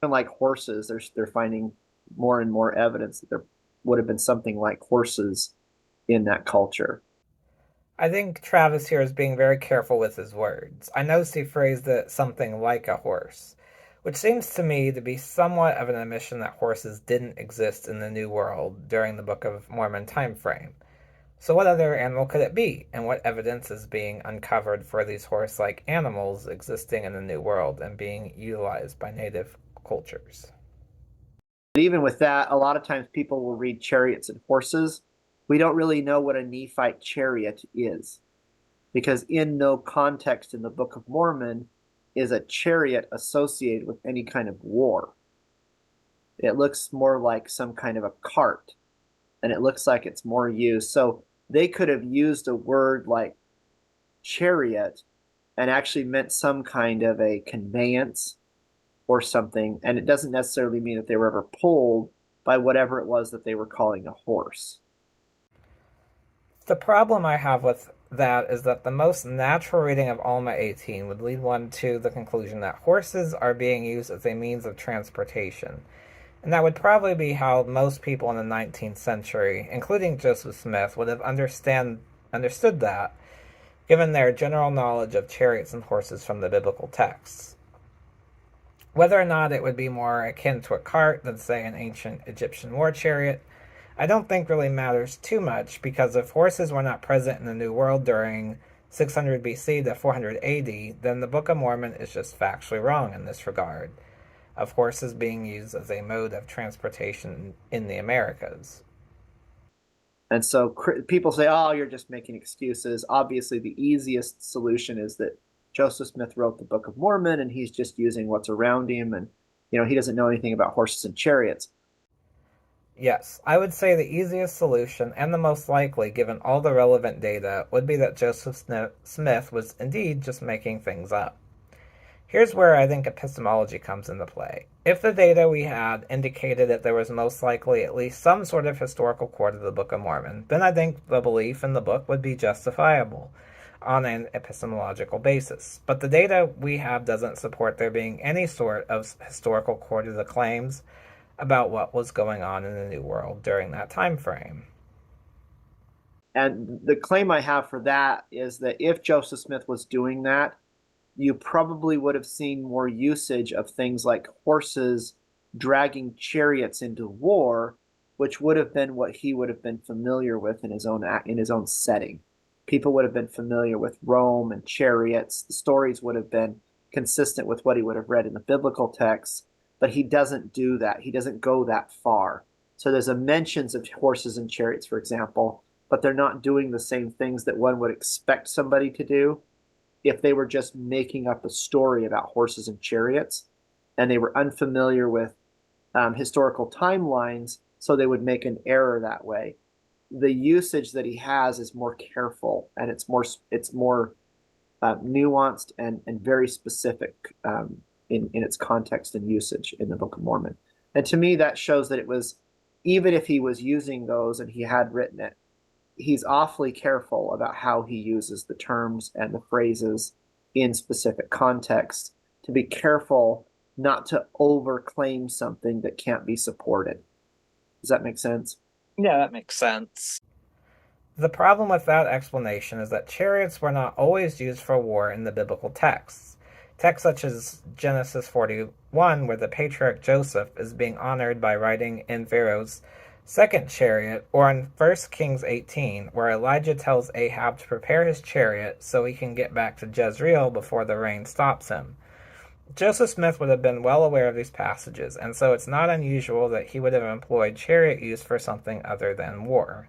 Even like horses, they're finding more and more evidence that there would have been something like horses in that culture. I think Travis here is being very careful with his words. I noticed he phrased it something like a horse, which seems to me to be somewhat of an admission that horses didn't exist in the New World during the Book of Mormon time frame. So what other animal could it be, and what evidence is being uncovered for these horse-like animals existing in the New World and being utilized by native cultures? But even with that, a lot of times people will read chariots and horses. We don't really know what a Nephite chariot is because in no context in the Book of Mormon is a chariot associated with any kind of war. It looks more like some kind of a cart, and it looks like it's more used. So they could have used a word like chariot and actually meant some kind of a conveyance or something. And it doesn't necessarily mean that they were ever pulled by whatever it was that they were calling a horse. The problem I have with that is that the most natural reading of Alma 18 would lead one to the conclusion that horses are being used as a means of transportation. And that would probably be how most people in the 19th century, including Joseph Smith, would have understood that, given their general knowledge of chariots and horses from the biblical texts. Whether or not it would be more akin to a cart than, say, an ancient Egyptian war chariot, I don't think really matters too much, because if horses were not present in the New World during 600 BC to 400 AD, then the Book of Mormon is just factually wrong in this regard, of horses being used as a mode of transportation in the Americas. And so people say, oh, you're just making excuses. Obviously, the easiest solution is that Joseph Smith wrote the Book of Mormon and he's just using what's around him. And, he doesn't know anything about horses and chariots. Yes, I would say the easiest solution, and the most likely given all the relevant data, would be that Joseph Smith was indeed just making things up. Here's where I think epistemology comes into play. If the data we had indicated that there was most likely at least some sort of historical core to the Book of Mormon, then I think the belief in the book would be justifiable on an epistemological basis. But the data we have doesn't support there being any sort of historical core to the claims about what was going on in the New World during that time frame. And the claim I have for that is that if Joseph Smith was doing that, you probably would have seen more usage of things like horses dragging chariots into war, which would have been what he would have been familiar with in his own setting. People would have been familiar with Rome and chariots. The stories would have been consistent with what he would have read in the biblical texts, but he doesn't do that. He doesn't go that far. So there's a mentions of horses and chariots, for example, but they're not doing the same things that one would expect somebody to do if they were just making up a story about horses and chariots and they were unfamiliar with historical timelines, so they would make an error that way. The usage that he has is more careful and it's more nuanced and very specific in its context and usage in the Book of Mormon. And to me, that shows that it was, even if he was using those and he had written it, he's awfully careful about how he uses the terms and the phrases in specific context to be careful not to overclaim something that can't be supported. Does that make sense? Yeah, that makes sense. The problem with that explanation is that chariots were not always used for war in the biblical texts. Texts such as Genesis 41, where the patriarch Joseph is being honored by riding in Pharaoh's second chariot, or in 1 Kings 18, where Elijah tells Ahab to prepare his chariot so he can get back to Jezreel before the rain stops him. Joseph Smith would have been well aware of these passages, and so it's not unusual that he would have employed chariot use for something other than war.